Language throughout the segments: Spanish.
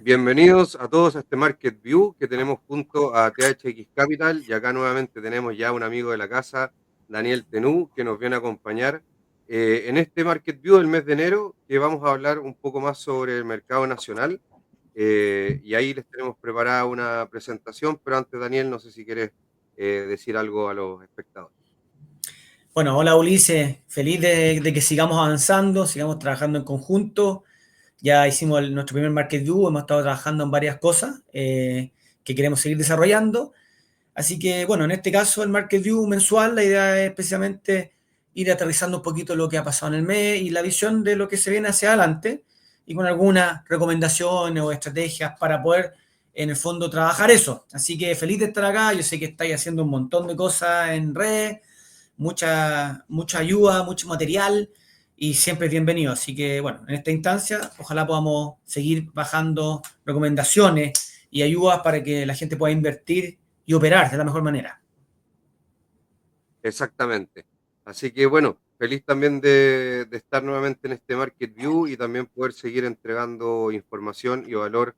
Bienvenidos a todos a este Market View que tenemos junto a THX Capital y acá nuevamente tenemos ya un amigo de la casa, Daniel Tenú, que nos viene a acompañar en este Market View del mes de enero, que vamos a hablar un poco más sobre el mercado nacional y ahí les tenemos preparada una presentación, pero antes Daniel, no sé si quieres decir algo a los espectadores. Bueno, hola Ulises, feliz de que sigamos avanzando, sigamos trabajando en conjunto. Ya hicimos nuestro primer Market View, hemos estado trabajando en varias cosas que queremos seguir desarrollando. Así que, bueno, en este caso el Market View mensual, la idea es precisamente ir aterrizando un poquito lo que ha pasado en el mes y la visión de lo que se viene hacia adelante y con algunas recomendaciones o estrategias para poder, en el fondo, trabajar eso. Así que feliz de estar acá, yo sé que estáis haciendo un montón de cosas en red, mucha ayuda, mucho material y siempre es bienvenido. Así que, bueno, en esta instancia, ojalá podamos seguir bajando recomendaciones y ayudas para que la gente pueda invertir y operar de la mejor manera. Exactamente. Así que bueno, feliz también de estar nuevamente en este Market View y también poder seguir entregando información y valor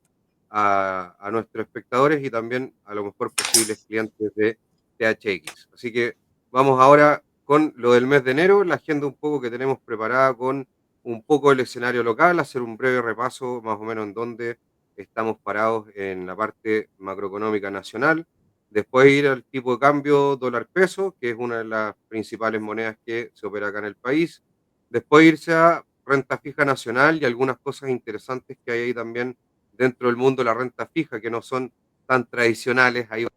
a nuestros espectadores y también a lo mejor posibles clientes de THX. Así que vamos ahora con lo del mes de enero, la agenda un poco que tenemos preparada con un poco el escenario local, hacer un breve repaso más o menos en dónde estamos parados en la parte macroeconómica nacional. Después ir al tipo de cambio dólar-peso, que es una de las principales monedas que se opera acá en el país. Después irse a renta fija nacional y algunas cosas interesantes que hay ahí también dentro del mundo de la renta fija, que no son tan tradicionales. Ahí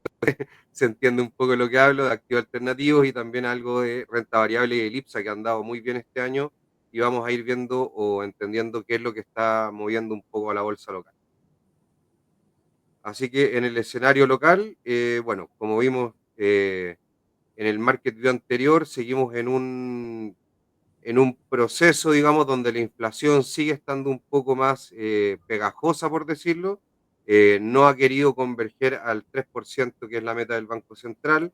se entiende un poco lo que hablo de activos alternativos y también algo de renta variable y elipsa que han dado muy bien este año y vamos a ir viendo o entendiendo qué es lo que está moviendo un poco a la bolsa local. Así que en el escenario local, bueno, como vimos en el market view anterior, seguimos en un proceso, digamos, donde la inflación sigue estando un poco más pegajosa, por decirlo. No ha querido converger al 3%, que es la meta del Banco Central.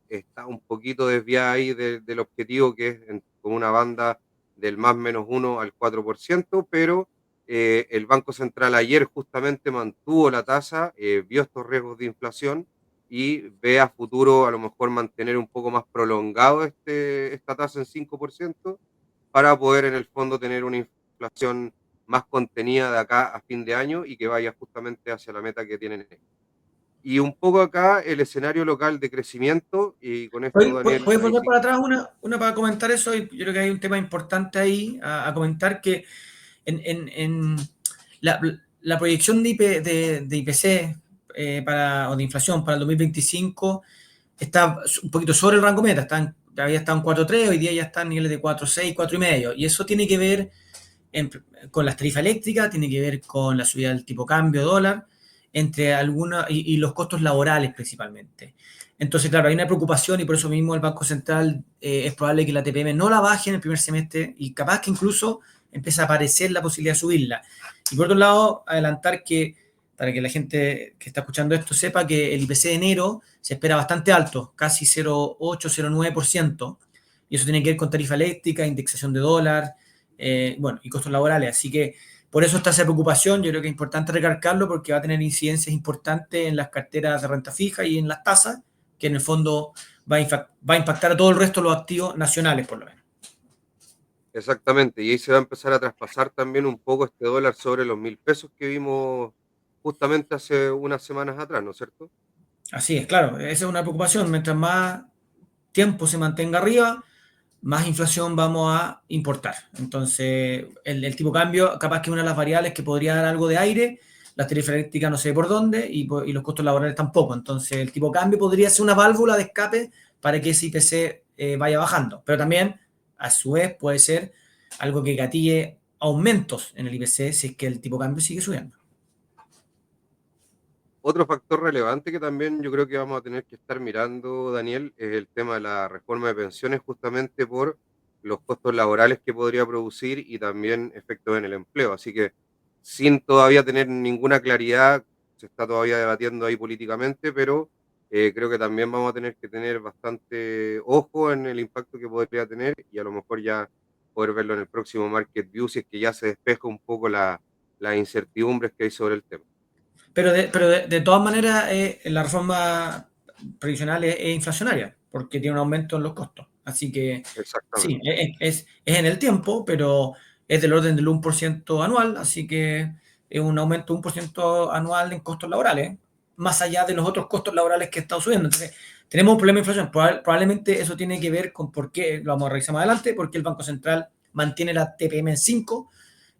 Está un poquito desviada ahí del objetivo, que es con una banda del más menos 1 al 4%, pero el Banco Central ayer justamente mantuvo la tasa, vio estos riesgos de inflación y ve a futuro a lo mejor mantener un poco más prolongado esta tasa en 5% para poder en el fondo tener una inflación más contenida de acá a fin de año y que vaya justamente hacia la meta que tienen ellos. Y un poco acá el escenario local de crecimiento, y con esto, Daniel, ¿Puedes ahí volver sí. para atrás una para comentar eso? Yo creo que hay un tema importante ahí a comentar que en la, la, proyección de IPC o de inflación para el 2025 está un poquito sobre el rango meta, había estado en 4,3, hoy día ya está en niveles de 4,6, 4,5, y eso tiene que ver en, con las tarifas eléctricas, tiene que ver con la subida del tipo cambio dólar, entre algunas, y los costos laborales principalmente. Entonces, claro, hay una preocupación y por eso mismo el Banco Central es probable que la TPM no la baje en el primer semestre y capaz que incluso empiece a aparecer la posibilidad de subirla. Y por otro lado, adelantar que, para que la gente que está escuchando esto sepa que el IPC de enero se espera bastante alto, casi 0,8-0,9%, y eso tiene que ver con tarifa eléctrica, indexación de dólar, bueno, y costos laborales. Así que por eso está esa preocupación. Yo creo que es importante recalcarlo porque va a tener incidencias importantes en las carteras de renta fija y en las tasas, que en el fondo va a impactar a todo el resto de los activos nacionales, por lo menos. Exactamente, y ahí se va a empezar a traspasar también un poco este dólar sobre los 1.000 pesos que vimos justamente hace unas semanas atrás, ¿no es cierto? Así es, claro, esa es una preocupación. Mientras más tiempo se mantenga arriba, más inflación vamos a importar. Entonces, el tipo de cambio, capaz que una de las variables que podría dar algo de aire, la tarifa eléctrica no sé por dónde y los costos laborales tampoco. Entonces, el tipo de cambio podría ser una válvula de escape para que ese IPC vaya bajando. Pero también, a su vez, puede ser algo que gatille aumentos en el IPC si es que el tipo de cambio sigue subiendo. Otro factor relevante que también yo creo que vamos a tener que estar mirando, Daniel, es el tema de la reforma de pensiones, justamente por los costos laborales que podría producir y también efectos en el empleo. Así que sin todavía tener ninguna claridad, se está todavía debatiendo ahí políticamente, pero creo que también vamos a tener que tener bastante ojo en el impacto que podría tener y a lo mejor ya poder verlo en el próximo Market View si es que ya se despeja un poco las incertidumbres que hay sobre el tema. de todas maneras, la reforma previsional es inflacionaria, porque tiene un aumento en los costos. Así que sí, Exactamente. es en el tiempo, pero es del orden del 1% anual, así que es un aumento de 1% anual en costos laborales, más allá de los otros costos laborales que está subiendo. Entonces, tenemos un problema de inflación. Probablemente eso tiene que ver con por qué, lo vamos a revisar más adelante, por qué el Banco Central mantiene la TPM en 5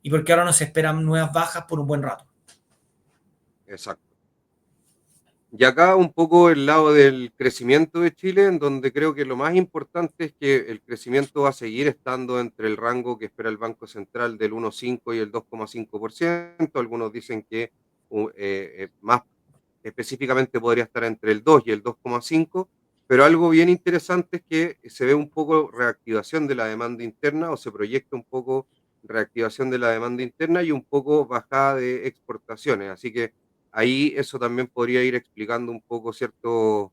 y por qué ahora no se esperan nuevas bajas por un buen rato. Exacto. Y acá un poco el lado del crecimiento de Chile, en donde creo que lo más importante es que el crecimiento va a seguir estando entre el rango que espera el Banco Central del 1,5 y el 2,5%. Algunos dicen que más específicamente podría estar entre el 2 y el 2,5, pero algo bien interesante es que se ve un poco reactivación de la demanda interna o se proyecta un poco reactivación de la demanda interna y un poco bajada de exportaciones. Así que ahí eso también podría ir explicando un poco ciertas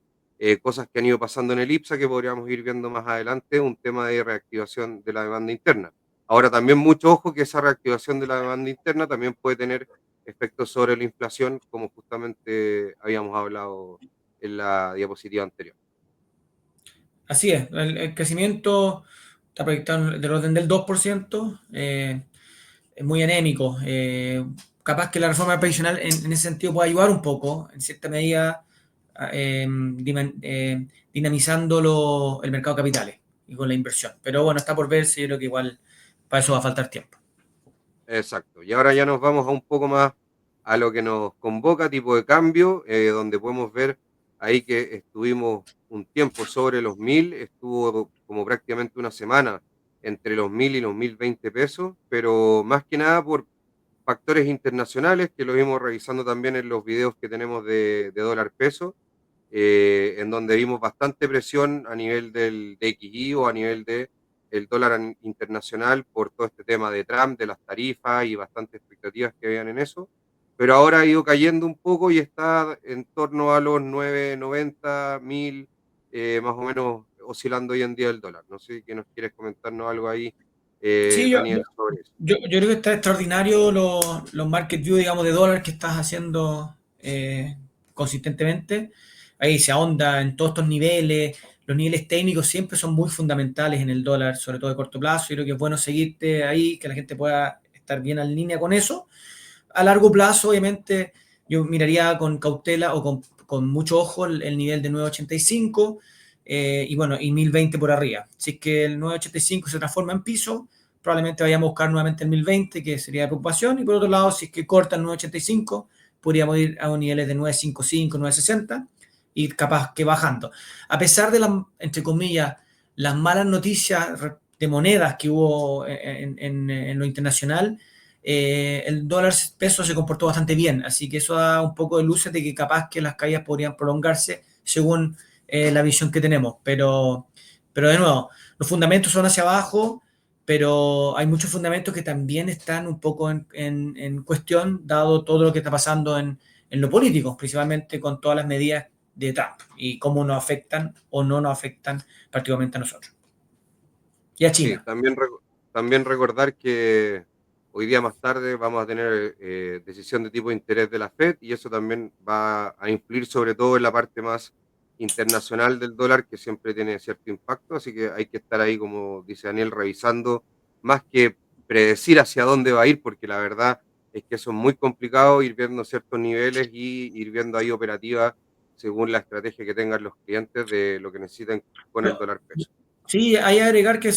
cosas que han ido pasando en el IPSA que podríamos ir viendo más adelante, un tema de reactivación de la demanda interna. Ahora también mucho ojo que esa reactivación de la demanda interna también puede tener efectos sobre la inflación, como justamente habíamos hablado en la diapositiva anterior. Así es, el crecimiento está proyectado del orden del 2%, es muy anémico. Capaz que la reforma previsional en ese sentido puede ayudar un poco, en cierta medida, dinamizando el mercado de capitales y con la inversión. Pero bueno, está por verse, yo creo que igual para eso va a faltar tiempo. Exacto. Y ahora ya nos vamos a un poco más a lo que nos convoca, tipo de cambio, donde podemos ver ahí que estuvimos un tiempo sobre los 1.000, estuvo como prácticamente una semana entre los 1.000 y los 1.020 pesos, pero más que nada por factores internacionales que lo vimos revisando también en los videos que tenemos de dólar peso, en donde vimos bastante presión a nivel del DXY o a nivel de el dólar internacional por todo este tema de Trump, de las tarifas y bastantes expectativas que habían en eso. Pero ahora ha ido cayendo un poco y está en torno a los 990, 1000, más o menos oscilando hoy en día el dólar. No sé si nos quieres comentarnos algo ahí, Sí, Daniel, sobre eso. yo creo que está extraordinario los market view, digamos, de dólar que estás haciendo consistentemente. Ahí se ahonda en todos estos niveles. Los niveles técnicos siempre son muy fundamentales en el dólar, sobre todo de corto plazo. Yo creo que es bueno seguirte ahí, que la gente pueda estar bien en línea con eso. A largo plazo, obviamente, yo miraría con cautela o con mucho ojo el nivel de 985 y bueno, y 1020 por arriba. Si es que el 985 se transforma en piso, probablemente vayamos a buscar nuevamente el 1020, que sería de preocupación. Y por otro lado, si es que corta el 985, podríamos ir a niveles de 955, 960 y capaz que bajando. A pesar de las, entre comillas, las malas noticias de monedas que hubo en lo internacional, el dólar peso se comportó bastante bien, así que eso da un poco de luces de que capaz que las caídas podrían prolongarse según la visión que tenemos, pero de nuevo, los fundamentos son hacia abajo, pero hay muchos fundamentos que también están un poco en cuestión, dado todo lo que está pasando en lo político, principalmente con todas las medidas de Trump y cómo nos afectan o no nos afectan particularmente a nosotros. Y a Sí, China. también recordar que hoy día más tarde vamos a tener decisión de tipo de interés de la Fed y eso también va a influir sobre todo en la parte más internacional del dólar que siempre tiene cierto impacto, así que hay que estar ahí, como dice Daniel, revisando más que predecir hacia dónde va a ir, porque la verdad es que eso es muy complicado ir viendo ciertos niveles y ir viendo ahí operativa según la estrategia que tengan los clientes de lo que necesiten con el dólar peso. Sí, hay que agregar que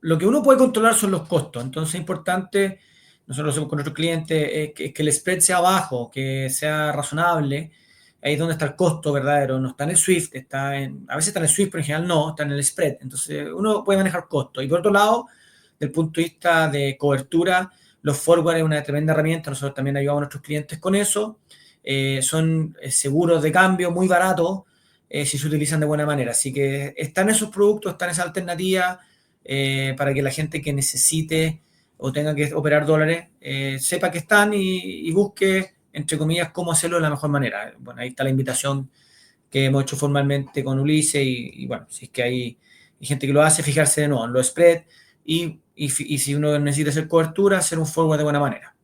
lo que uno puede controlar son los costos. Entonces es importante, nosotros lo hacemos con nuestros clientes, que el spread sea bajo, que sea razonable. Ahí es donde está el costo verdadero. No está en el SWIFT, a veces está en el SWIFT, pero en general no, está en el spread. Entonces uno puede manejar costos. Y por otro lado, desde el punto de vista de cobertura, los forward es una tremenda herramienta. Nosotros también ayudamos a nuestros clientes con eso. Son seguros de cambio muy baratos si se utilizan de buena manera. Así que están esos productos, están esas alternativas para que la gente que necesite o tenga que operar dólares sepa que están y busque, entre comillas, cómo hacerlo de la mejor manera. Bueno, ahí está la invitación que hemos hecho formalmente con Ulises y bueno, si es que hay gente que lo hace, fijarse de nuevo en los spread y si uno necesita hacer cobertura, hacer un forward de buena manera.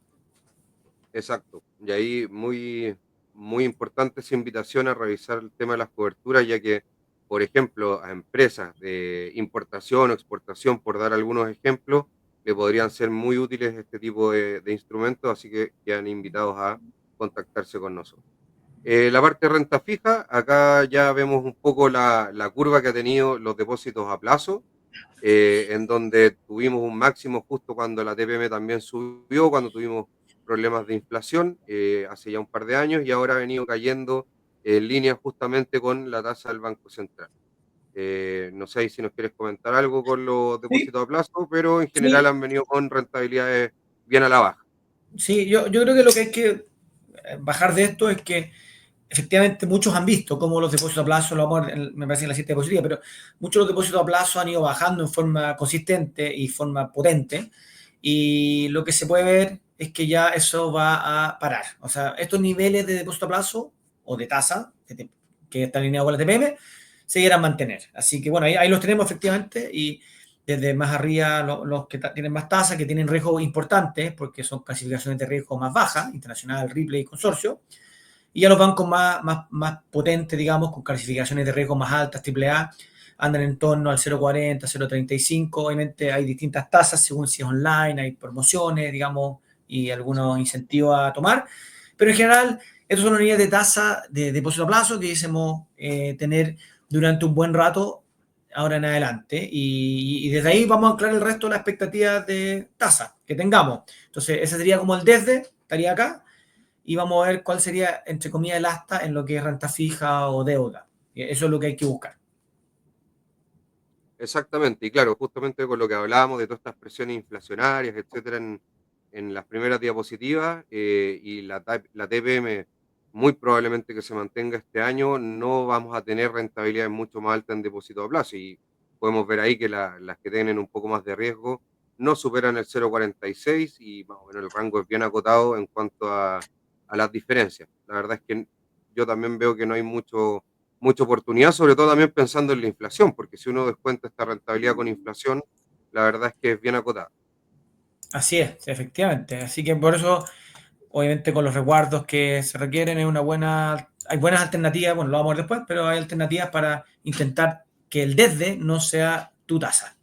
Exacto. Y ahí muy, muy importante esa invitación a revisar el tema de las coberturas, ya que, por ejemplo, a empresas de importación o exportación, por dar algunos ejemplos, le podrían ser muy útiles este tipo de instrumentos, así que quedan invitados a contactarse con nosotros. La parte de renta fija, acá ya vemos un poco la curva que ha tenido los depósitos a plazo, en donde tuvimos un máximo justo cuando la TPM también subió, cuando tuvimos problemas de inflación hace ya un par de años y ahora ha venido cayendo en línea justamente con la tasa del Banco Central. No sé si nos quieres comentar algo con los Sí, depósitos a plazo, pero en general sí, han venido con rentabilidades bien a la baja. sí, yo creo que lo que hay que bajar de esto es que efectivamente muchos han visto cómo los depósitos a plazo, lo vamos a ver me parece en la cita diapositiva, pero muchos de los depósitos a plazo han ido bajando en forma consistente y forma potente, y lo que se puede ver es que ya eso va a parar. O sea, estos niveles de depósito a plazo o de tasa que están alineados con la TPM se quieran mantener. Así que bueno, ahí los tenemos efectivamente, y desde más arriba los que tienen más tasas, que tienen riesgos importantes, porque son clasificaciones de riesgo más bajas, internacional, Ripley y consorcio, y ya los bancos más potentes, digamos, con clasificaciones de riesgo más altas, AAA, andan en torno al 0,40, 0,35. Obviamente hay distintas tasas según si es online, hay promociones, digamos, y algunos incentivos a tomar. Pero en general, estos son los niveles de tasa de depósito a plazo que deseamos tener durante un buen rato ahora en adelante. Y desde ahí vamos a anclar el resto de las expectativas de tasa que tengamos. Entonces, ese sería como el desde, estaría acá, y vamos a ver cuál sería, entre comillas, el asta en lo que es renta fija o deuda. Eso es lo que hay que buscar. Exactamente, y claro, justamente con lo que hablábamos de todas estas presiones inflacionarias, etcétera, en las primeras diapositivas, y la TPM muy probablemente que se mantenga este año, no vamos a tener rentabilidades mucho más altas en depósito a plazo, y podemos ver ahí que las que tienen un poco más de riesgo no superan el 0,46 y más o menos el rango es bien acotado en cuanto a las diferencias. La verdad es que yo también veo que no hay mucha oportunidad, sobre todo también pensando en la inflación, porque si uno descuenta esta rentabilidad con inflación, la verdad es que es bien acotada. Así es, efectivamente. Así que por eso, obviamente, con los resguardos que se requieren, hay buenas alternativas, bueno, lo vamos a ver después, pero hay alternativas para intentar que el desde no sea tu tasa.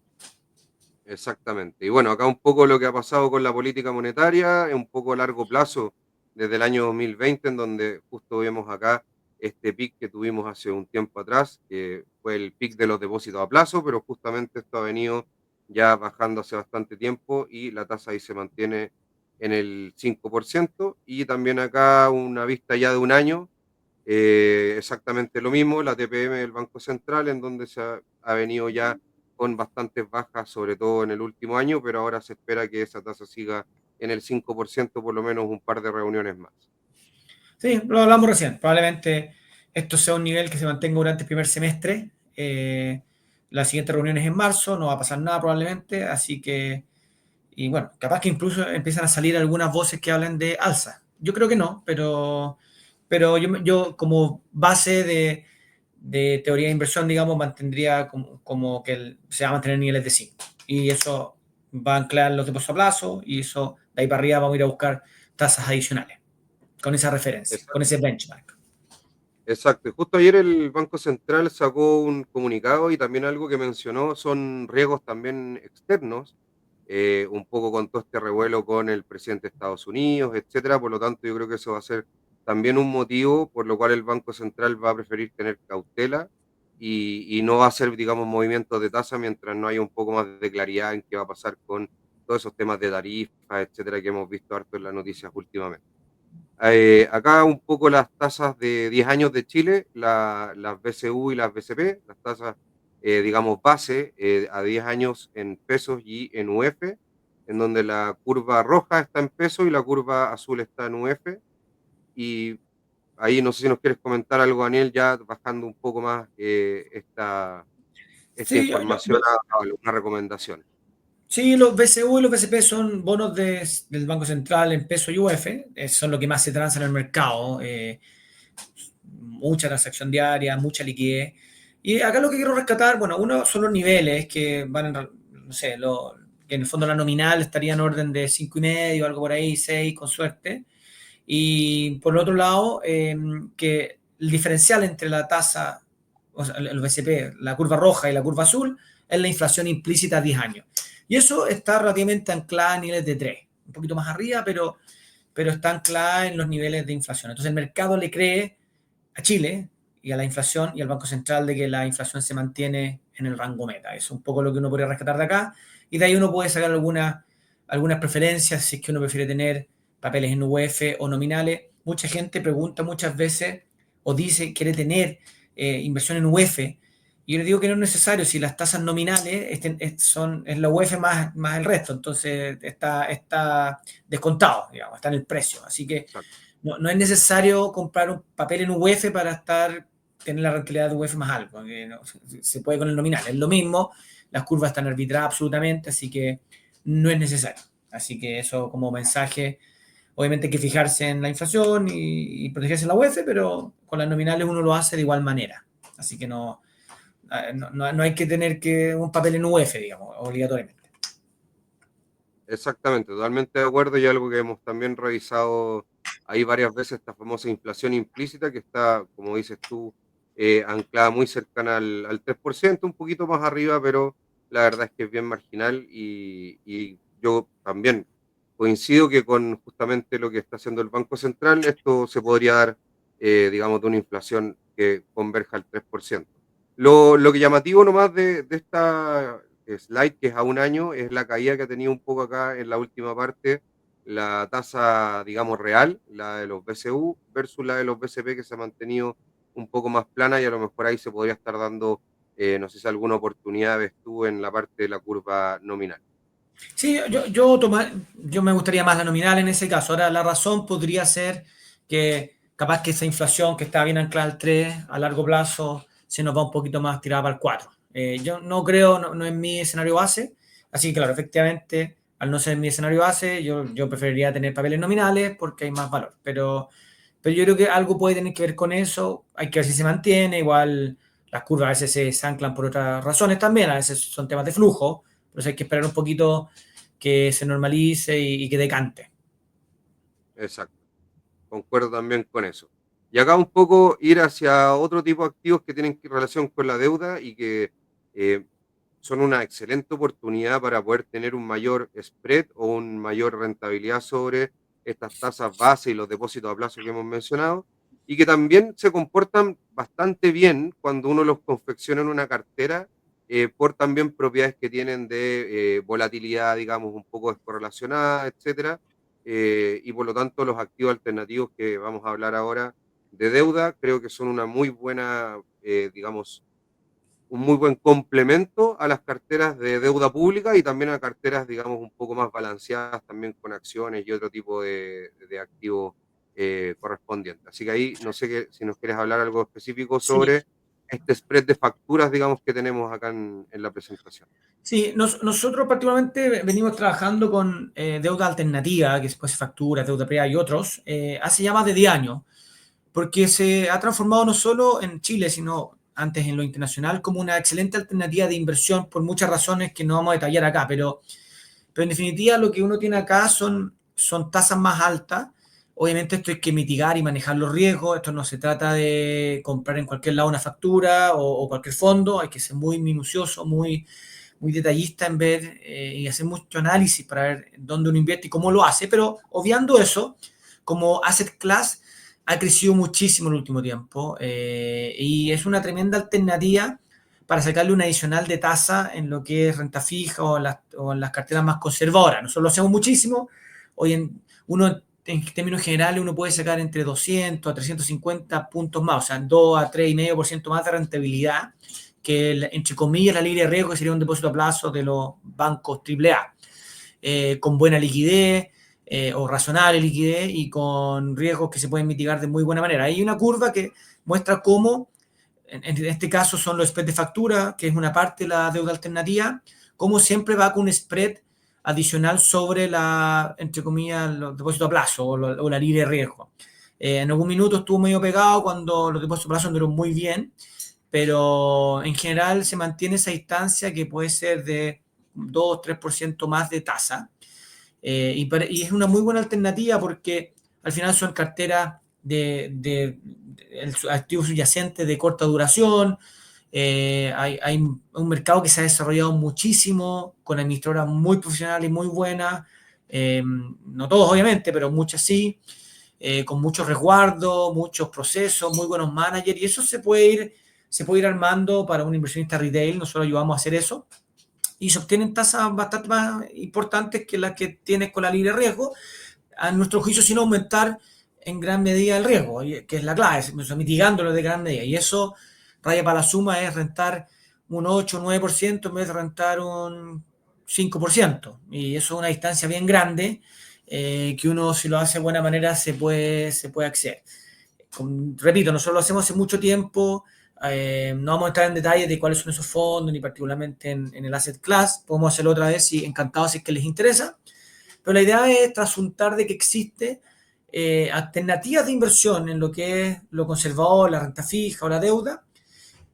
Exactamente. Y bueno, acá un poco lo que ha pasado con la política monetaria, es un poco a largo plazo, desde el año 2020, en donde justo vemos acá este pic que tuvimos hace un tiempo atrás, que fue el pic de los depósitos a plazo, pero justamente esto ha venido ya bajando hace bastante tiempo y la tasa ahí se mantiene en el 5%. Y también acá una vista ya de un año, exactamente lo mismo, la TPM del Banco Central, en donde ha venido ya con bastantes bajas, sobre todo en el último año, pero ahora se espera que esa tasa siga en el 5% por lo menos un par de reuniones más. Sí, lo hablamos recién. Probablemente esto sea un nivel que se mantenga durante el primer semestre. La siguiente reunión es en marzo, no va a pasar nada probablemente, así que, y bueno, capaz que incluso empiezan a salir algunas voces que hablan de alza. Yo creo que no, pero yo como base de teoría de inversión, digamos, mantendría como que se va a mantener niveles de 5. Y eso va a anclar los depósitos a plazo, y eso de ahí para arriba vamos a ir a buscar tasas adicionales con esa referencia, con ese benchmark. Exacto, y justo ayer el Banco Central sacó un comunicado y también algo que mencionó son riesgos también externos, un poco con todo este revuelo con el presidente de Estados Unidos, etcétera. Por lo tanto, yo creo que eso va a ser también un motivo por lo cual el Banco Central va a preferir tener cautela y no va a hacer, digamos, movimientos de tasa mientras no haya un poco más de claridad en qué va a pasar con todos esos temas de tarifas, etcétera, que hemos visto harto en las noticias últimamente. Acá un poco las tasas de 10 años de Chile, las BCU y las BCP, las tasas, digamos, base a 10 años en pesos y en UF, en donde la curva roja está en pesos y la curva azul está en UF. Y ahí no sé si nos quieres comentar algo, Daniel, ya bajando un poco más esta Sí, información a alguna recomendación. sí, los BCU y los BCP son bonos del Banco Central en peso y UF, son lo que más se transa en el mercado. Mucha transacción diaria, mucha liquidez. Y acá lo que quiero rescatar, bueno, uno son los niveles que van en, no sé, que en el fondo la nominal estaría en orden de 5,5, algo por ahí, 6 con suerte. Y por el otro lado, que el diferencial entre la tasa, o sea, el BCP, la curva roja y la curva azul, es la inflación implícita a 10 años. Y eso está relativamente anclada a niveles de 3, un poquito más arriba, pero está anclada en los niveles de inflación. Entonces el mercado le cree a Chile y a la inflación y al Banco Central de que la inflación se mantiene en el rango meta. Eso es un poco lo que uno podría rescatar de acá. Y de ahí uno puede sacar algunas preferencias si es que uno prefiere tener papeles en UF o nominales. Mucha gente pregunta muchas veces o dice quiere tener inversión en UF. Y yo le digo que no es necesario si las tasas nominales es la UF más el resto. Entonces está descontado, digamos, está en el precio. Así que Exacto. no es necesario comprar un papel en UF para tener la rentabilidad de UF más alta. No, se puede con el nominal. Es lo mismo, las curvas están arbitradas absolutamente, así que no es necesario. Así que eso como mensaje, obviamente hay que fijarse en la inflación y protegerse en la UF, pero con las nominales uno lo hace de igual manera. Así que no hay que tener un papel en UF, digamos, obligatoriamente. Exactamente, totalmente de acuerdo y algo que hemos también revisado ahí varias veces, esta famosa inflación implícita que está, como dices tú, anclada muy cercana al 3%, un poquito más arriba, pero la verdad es que es bien marginal y yo también coincido que con justamente lo que está haciendo el Banco Central, esto se podría dar, digamos, de una inflación que converja al 3%. Lo que llamativo nomás de esta slide, que es a un año, es la caída que ha tenido un poco acá en la última parte, la tasa, digamos, real, la de los BCU versus la de los BCP, que se ha mantenido un poco más plana y a lo mejor ahí se podría estar dando, no sé si alguna oportunidad ves tú en la parte de la curva nominal. Sí, yo me gustaría más la nominal en ese caso. Ahora, la razón podría ser que capaz que esa inflación que está bien anclada al 3 a largo plazo se nos va un poquito más tirada para el 4. Yo no creo, no es mi escenario base, así que claro, efectivamente, al no ser mi escenario base, yo preferiría tener papeles nominales porque hay más valor. Pero yo creo que algo puede tener que ver con eso, hay que ver si se mantiene, igual las curvas a veces se anclan por otras razones también, a veces son temas de flujo, pero hay que esperar un poquito que se normalice y que decante. Exacto, concuerdo también con eso. Y acá un poco ir hacia otro tipo de activos que tienen relación con la deuda y que eh, son una excelente oportunidad para poder tener un mayor spread o una mayor rentabilidad sobre estas tasas base y los depósitos a plazo que hemos mencionado, y que también se comportan bastante bien cuando uno los confecciona en una cartera, por también propiedades que tienen de volatilidad, digamos, un poco descorrelacionada, etcétera, y por lo tanto los activos alternativos que vamos a hablar ahora de deuda creo que son una muy buena, digamos, un muy buen complemento a las carteras de deuda pública y también a carteras, digamos, un poco más balanceadas también con acciones y otro tipo de activos correspondientes. Así que ahí no sé si nos quieres hablar algo específico Sí, sobre este spread de facturas, digamos, que tenemos acá en la presentación. sí, nosotros particularmente venimos trabajando con deuda alternativa, que después se factura, deuda privada y otros, hace ya más de 10 años, porque se ha transformado no solo en Chile, sino antes en lo internacional, como una excelente alternativa de inversión por muchas razones que no vamos a detallar acá, pero en definitiva lo que uno tiene acá son tasas más altas. Obviamente esto hay que mitigar y manejar los riesgos. Esto no se trata de comprar en cualquier lado una factura o cualquier fondo. Hay que ser muy minucioso, muy detallista en ver y hacer mucho análisis para ver dónde uno invierte y cómo lo hace. Pero obviando eso, como asset class ha crecido muchísimo en el último tiempo y es una tremenda alternativa para sacarle un adicional de tasa en lo que es renta fija o en las carteras más conservadoras. Nosotros lo hacemos muchísimo. Uno, en términos generales, uno puede sacar entre 200 a 350 puntos más, o sea, 2 a 3,5% más de rentabilidad que, entre comillas, la libre de riesgo, que sería un depósito a plazo de los bancos AAA, con buena liquidez o razonable liquidez y con riesgos que se pueden mitigar de muy buena manera. Hay una curva que muestra cómo en este caso son los spreads de factura, que es una parte de la deuda alternativa, como siempre va con un spread adicional sobre entre comillas, los depósitos a plazo o la libre de riesgo. En algún minuto estuvo medio pegado cuando los depósitos a plazo anduvieron muy bien, pero en general se mantiene esa distancia que puede ser de 2-3% más de tasa. Y es una muy buena alternativa porque al final son carteras activos subyacentes de corta duración. Hay un mercado que se ha desarrollado muchísimo, con administradoras muy profesionales y muy buenas, no todos obviamente, pero muchas sí, con mucho resguardo, muchos procesos, muy buenos managers, y eso se puede ir armando para un inversionista retail. Nosotros ayudamos a hacer eso, y se obtienen tasas bastante más importantes que las que tienes con la libre riesgo, a nuestro juicio, sin aumentar en gran medida el riesgo, que es la clave, mitigándolo de gran medida. Y eso, raya para la suma, es rentar un 8 o 9% en vez de rentar un 5%. Y eso es una distancia bien grande, que uno, si lo hace de buena manera, se puede acceder. Repito, nosotros lo hacemos hace mucho tiempo. No vamos a entrar en detalles de cuáles son esos fondos, ni particularmente en el asset class. Podemos hacerlo otra vez, si encantados, si es que les interesa. Pero la idea es trasuntar de que existe alternativas de inversión en lo que es lo conservador, la renta fija o la deuda,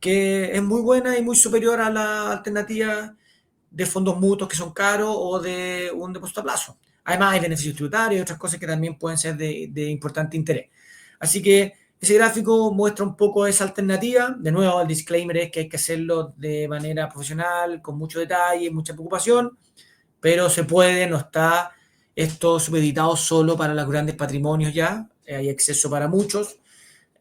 que es muy buena y muy superior a la alternativa de fondos mutuos que son caros o de un depósito a plazo. Además, hay beneficios tributarios y otras cosas que también pueden ser de importante interés. Así que ese gráfico muestra un poco esa alternativa. De nuevo, el disclaimer es que hay que hacerlo de manera profesional, con mucho detalle, mucha preocupación, pero se puede, no está esto supeditado solo para los grandes patrimonios ya, hay acceso para muchos,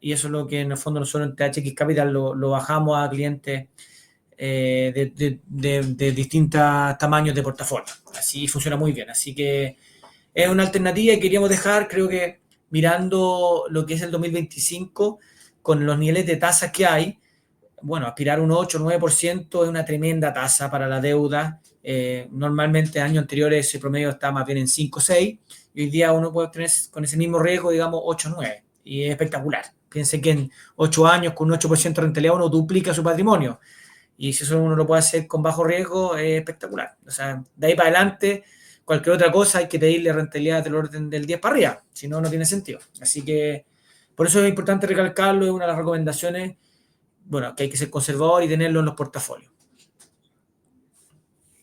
y eso es lo que en el fondo nosotros en THX Capital lo bajamos a clientes de distintos tamaños de portafolio. Así funciona muy bien. Así que es una alternativa, y queríamos dejar, creo que mirando lo que es el 2025, con los niveles de tasas que hay, bueno, aspirar un 8 o 9% es una tremenda tasa para la deuda. Normalmente en años anteriores ese promedio está más bien en 5 o 6, y hoy día uno puede tener con ese mismo riesgo, digamos, 8 o 9, y es espectacular. Piense que en 8 años, con un 8% de rentabilidad, uno duplica su patrimonio, y si eso uno lo puede hacer con bajo riesgo, es espectacular. O sea, de ahí para adelante, cualquier otra cosa hay que pedirle rentabilidad del orden del 10 para arriba, si no, no tiene sentido. Así que por eso es importante recalcarlo, es una de las recomendaciones, bueno, que hay que ser conservador y tenerlo en los portafolios.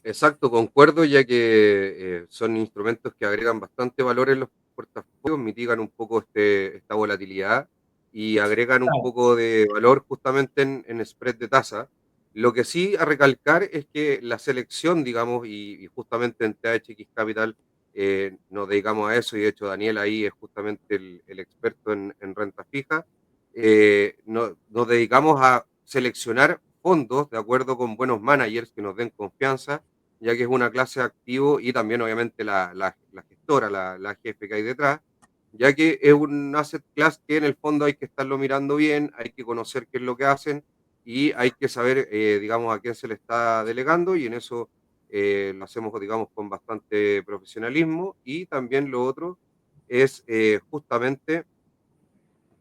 Exacto, concuerdo, ya que son instrumentos que agregan bastante valor en los portafolios, mitigan un poco esta volatilidad y agregan un Claro. poco de valor justamente en spread de tasa. Lo que sí a recalcar es que la selección, digamos, y justamente en THX Capital nos dedicamos a eso, y de hecho Daniel ahí es justamente el experto en renta fija. Nos dedicamos a seleccionar fondos de acuerdo con buenos managers que nos den confianza, ya que es una clase de activo, y también obviamente la gestora, la jefe que hay detrás, ya que es un asset class que en el fondo hay que estarlo mirando bien, hay que conocer qué es lo que hacen y hay que saber, digamos, a quién se le está delegando, y en eso lo hacemos, digamos, con bastante profesionalismo. Y también lo otro es justamente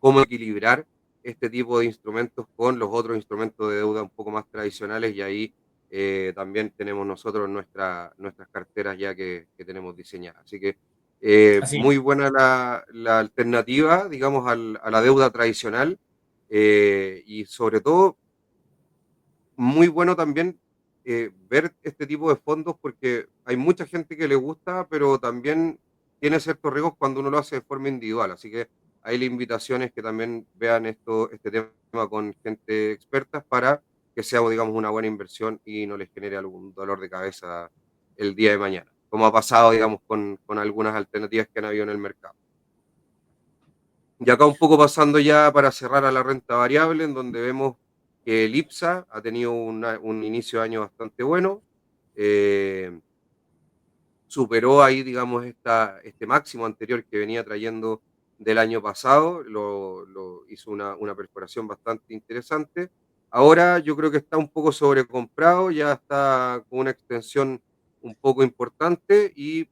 cómo equilibrar este tipo de instrumentos con los otros instrumentos de deuda un poco más tradicionales, y ahí también tenemos nosotros nuestras carteras ya que tenemos diseñadas. Así que Así. muy buena la alternativa, digamos, a la deuda tradicional, y sobre todo muy bueno también ver este tipo de fondos, porque hay mucha gente que le gusta, pero también tiene ciertos riesgos cuando uno lo hace de forma individual. Así que hay la invitación es que también vean este tema con gente experta para que sea, digamos, una buena inversión y no les genere algún dolor de cabeza el día de mañana, como ha pasado, digamos, con algunas alternativas que han habido en el mercado. Y acá un poco pasando ya para cerrar a la renta variable, en donde vemos que el IPSA ha tenido un inicio de año bastante bueno. eh, Superó ahí, digamos, este máximo anterior que venía trayendo del año pasado, lo hizo una perforación bastante interesante. Ahora yo creo que está un poco sobrecomprado, ya está con una extensión un poco importante, y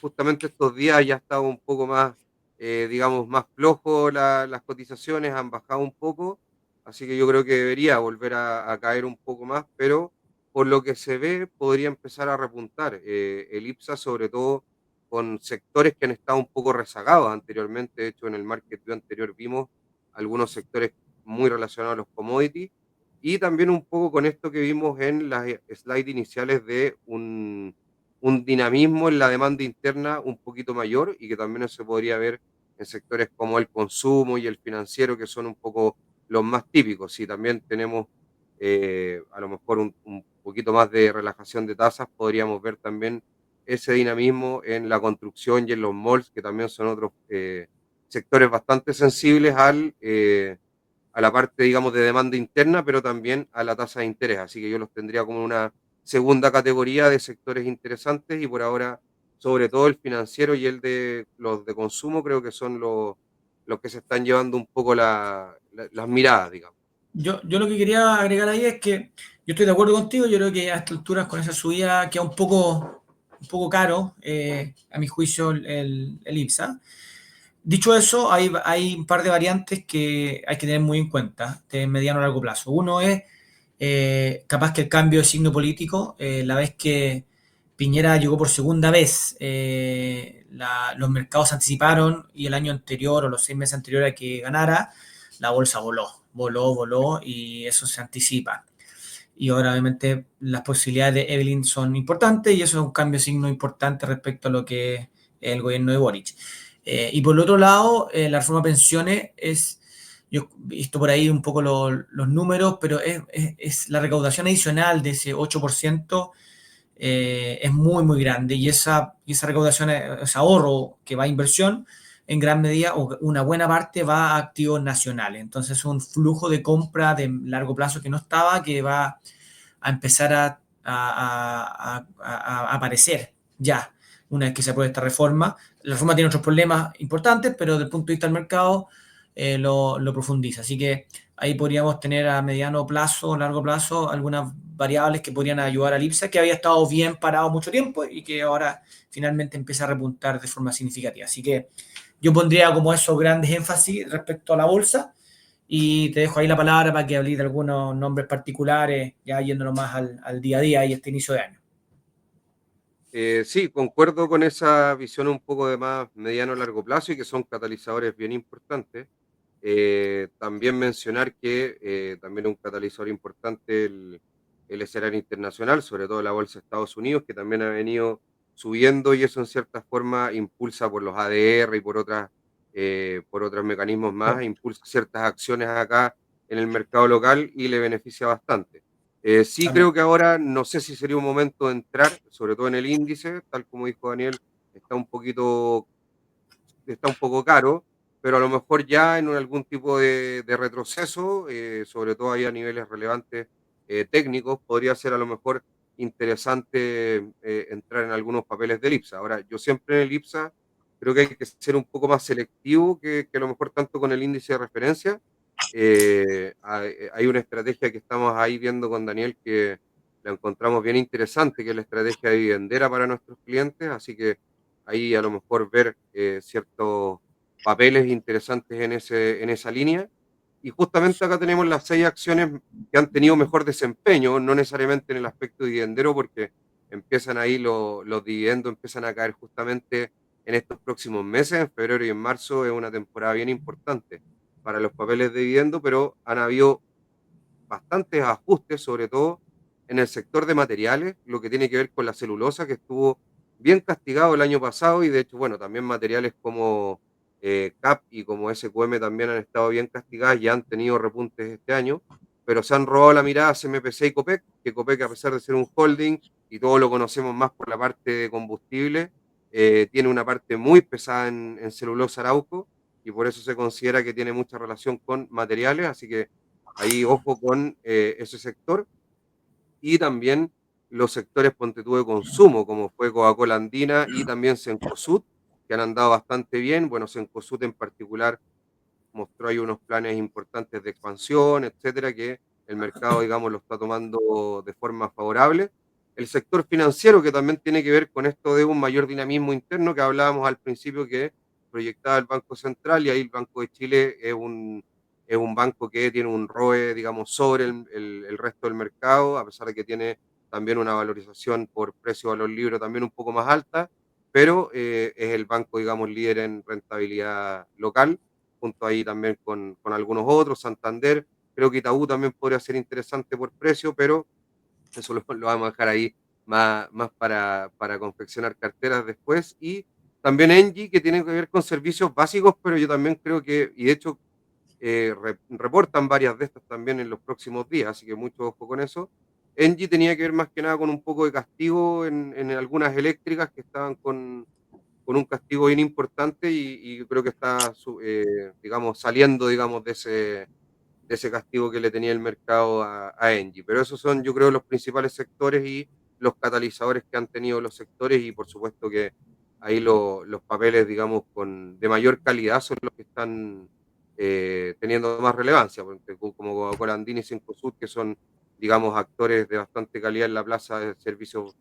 justamente estos días ya estaba un poco más, digamos, más flojo las cotizaciones, han bajado un poco, así que yo creo que debería volver a caer un poco más, pero por lo que se ve podría empezar a repuntar. El IPSA, sobre todo con sectores que han estado un poco rezagados anteriormente. De hecho, en el market view anterior vimos algunos sectores muy relacionados a los commodities, y también un poco con esto que vimos en las slides iniciales de un dinamismo en la demanda interna un poquito mayor, y que también se podría ver en sectores como el consumo y el financiero, que son un poco los más típicos. Si también tenemos a lo mejor un poquito más de relajación de tasas, podríamos ver también ese dinamismo en la construcción y en los malls, que también son otros sectores bastante sensibles a la parte, digamos, de demanda interna, pero también a la tasa de interés. Así que yo los tendría como una segunda categoría de sectores interesantes y por ahora, sobre todo el financiero y el de los de consumo, creo que son los que se están llevando un poco las miradas, digamos. Yo lo que quería agregar ahí es que yo estoy de acuerdo contigo, yo creo que a estas alturas con esa subida queda un poco caro, a mi juicio, el IPSA. Dicho eso, hay un par de variantes que hay que tener muy en cuenta de mediano a largo plazo. Uno es capaz que el cambio de signo político, la vez que Piñera llegó por segunda vez, los mercados anticiparon y el año anterior o los 6 meses anteriores a que ganara, la bolsa voló y eso se anticipa. Y ahora obviamente las posibilidades de Evelyn son importantes y eso es un cambio de signo importante respecto a lo que es el gobierno de Boric. Y por el otro lado, la reforma de pensiones es, yo he visto por ahí un poco los números, pero es la recaudación adicional de ese 8% es muy, muy grande y esa recaudación, ese ahorro que va a inversión, en gran medida o una buena parte va a activos nacionales. Entonces es un flujo de compra de largo plazo que no estaba, que va a empezar a aparecer ya una vez que se apruebe esta reforma. La reforma tiene otros problemas importantes, pero desde el punto de vista del mercado lo profundiza. Así que ahí podríamos tener a mediano plazo, largo plazo, algunas variables que podrían ayudar al IPSA, que había estado bien parado mucho tiempo y que ahora finalmente empieza a repuntar de forma significativa. Así que yo pondría como esos grandes énfasis respecto a la bolsa y te dejo ahí la palabra para que hables de algunos nombres particulares, ya yéndonos más al día a día y este inicio de año. Sí, concuerdo con esa visión un poco de más mediano a largo plazo y que son catalizadores bien importantes. También mencionar que también un catalizador importante el escenario internacional, sobre todo la bolsa de Estados Unidos, que también ha venido subiendo y eso en cierta forma impulsa por los ADR y por otros mecanismos más, impulsa ciertas acciones acá en el mercado local y le beneficia bastante. Sí También. creo que ahora no sé si sería un momento de entrar, sobre todo en el índice, tal como dijo Daniel, está un poquito, está un poco caro, pero a lo mejor ya en algún tipo de retroceso, sobre todo ahí a niveles relevantes técnicos, podría ser a lo mejor interesante entrar en algunos papeles del IPSA. Ahora, yo siempre en el IPSA creo que hay que ser un poco más selectivo que a lo mejor tanto con el índice de referencia. Hay una estrategia que estamos ahí viendo con Daniel que la encontramos bien interesante, que es la estrategia dividendera para nuestros clientes, así que ahí a lo mejor ver ciertos papeles interesantes en esa línea. Y justamente acá tenemos las 6 acciones que han tenido mejor desempeño, no necesariamente en el aspecto dividendero, porque empiezan ahí los dividendos, empiezan a caer justamente en estos próximos meses, en febrero y en marzo es una temporada bien importante para los papeles de dividendo, pero han habido bastantes ajustes, sobre todo en el sector de materiales, lo que tiene que ver con la celulosa, que estuvo bien castigado el año pasado y de hecho, bueno, también materiales como CAP y como SQM también han estado bien castigadas y han tenido repuntes este año, pero se han robado la mirada a CMPC y Copec, que Copec a pesar de ser un holding y todos lo conocemos más por la parte de combustible, tiene una parte muy pesada en celulosa Arauco y por eso se considera que tiene mucha relación con materiales, así que ahí ojo con ese sector y también los sectores ponte tú de consumo, como fue Coca-Cola Andina y también Cencosud, que han andado bastante bien. Bueno, Cencosud en particular mostró ahí unos planes importantes de expansión, etcétera, que el mercado, digamos, lo está tomando de forma favorable. El sector financiero, que también tiene que ver con esto de un mayor dinamismo interno que hablábamos al principio que proyectaba el Banco Central, y ahí el Banco de Chile es un banco que tiene un ROE, digamos, sobre el resto del mercado, a pesar de que tiene también una valorización por precio-valor libre también un poco más alta, pero es el banco, digamos, líder en rentabilidad local junto ahí también con algunos otros, Santander, creo que Itaú también podría ser interesante por precio, pero eso lo vamos a dejar ahí más para confeccionar carteras después. Y también Engie, que tiene que ver con servicios básicos, pero yo también creo que, y de hecho reportan varias de estas también en los próximos días, así que mucho ojo con eso. Engie tenía que ver más que nada con un poco de castigo en algunas eléctricas que estaban con un castigo bien importante y yo creo que está, digamos, saliendo, digamos, de ese castigo que le tenía el mercado a Engie. Pero esos son, yo creo, los principales sectores y los catalizadores que han tenido los sectores y por supuesto que ahí los papeles, digamos, de mayor calidad son los que están teniendo más relevancia, como Coca-Cola Andina y Cencosud, que son, digamos, actores de bastante calidad en la plaza de servicios,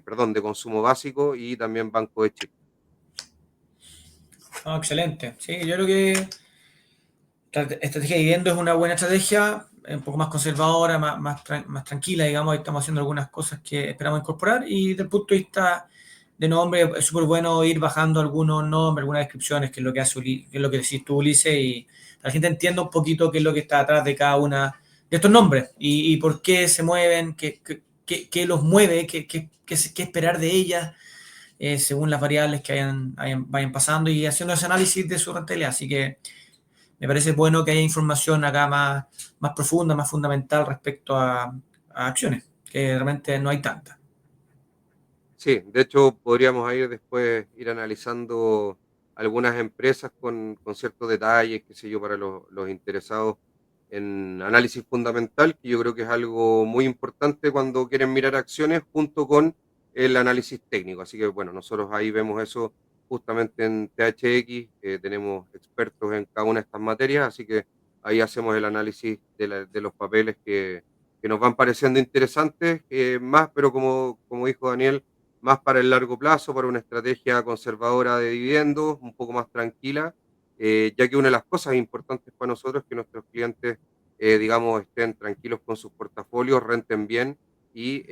perdón, de consumo básico y también Banco de Chile. Ah, excelente. Sí, yo creo que la estrategia de dividendo es una buena estrategia, un poco más conservadora, más tranquila, digamos. Estamos haciendo algunas cosas que esperamos incorporar y desde el punto de vista de nombre es súper bueno ir bajando algunos nombres, algunas descripciones, que es lo que hace que es lo que decís tú, Ulises, y la gente entienda un poquito qué es lo que está atrás de cada una de estos nombres y por qué se mueven, qué los mueve, qué esperar de ellas, según las variables que vayan pasando y haciendo ese análisis de su rentabilidad. Así que me parece bueno que haya información acá más profunda, más fundamental respecto a acciones, que realmente no hay tanta. Sí, de hecho podríamos ir después ir analizando algunas empresas con ciertos detalles, qué sé yo, para los interesados en análisis fundamental, que yo creo que es algo muy importante cuando quieren mirar acciones junto con el análisis técnico. Así que bueno, nosotros ahí vemos eso justamente en THX, tenemos expertos en cada una de estas materias, así que ahí hacemos el análisis de los papeles que nos van pareciendo interesantes, más, pero como dijo Daniel, más para el largo plazo, para una estrategia conservadora de dividendos, un poco más tranquila, ya que una de las cosas importantes para nosotros es que nuestros clientes, digamos, estén tranquilos con sus portafolios, renten bien y,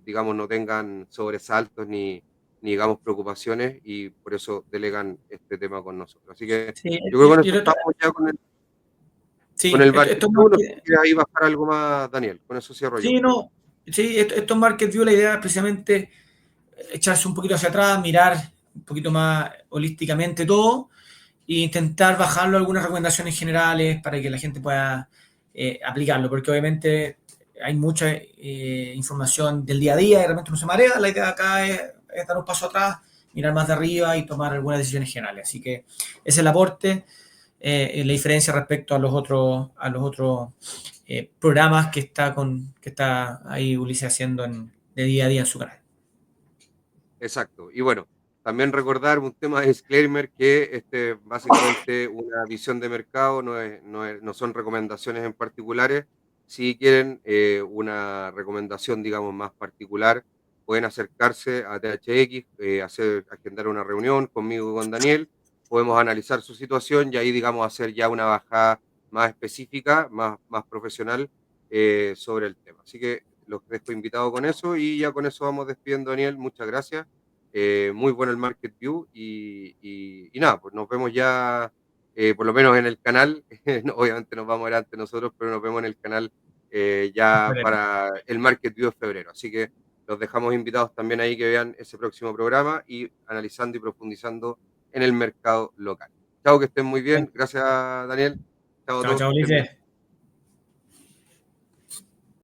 digamos, no tengan sobresaltos ni, digamos, preocupaciones y por eso delegan este tema con nosotros. Así que Sí, yo creo que con eso y estamos ya con sí, el market view. No sé si quieres ahí bajar algo más, Daniel. Con eso cierro yo. sí, no, sí, estos market view, la idea es precisamente echarse un poquito hacia atrás, mirar un poquito más holísticamente todo e intentar bajarlo a algunas recomendaciones generales para que la gente pueda aplicarlo, porque obviamente hay mucha información del día a día y de repente uno se marea. La idea acá es dar un paso atrás, mirar más de arriba y tomar algunas decisiones generales. Así que ese es el aporte, la diferencia respecto a los otros programas que está ahí Ulises haciendo de día a día en su canal. Exacto. Y bueno, también recordar un tema de disclaimer que básicamente una visión de mercado, no son recomendaciones en particulares. Si quieren una recomendación, digamos, más particular, pueden acercarse a THX, agendar una reunión conmigo y con Daniel. Podemos analizar su situación y ahí, digamos, hacer ya una bajada más específica, más profesional sobre el tema. Así que los dejo invitados con eso y ya con eso vamos despidiendo, Daniel. Muchas gracias. Muy bueno el Market View y nada, pues nos vemos ya, por lo menos en el canal. Obviamente nos vamos adelante nosotros, pero nos vemos en el canal ya para el Market View de febrero. Así que los dejamos invitados también ahí que vean ese próximo programa y analizando y profundizando en el mercado local. Chao, que estén muy bien. Gracias, Daniel. Chao a Chao, todos, chao, que estén bien. Ulises.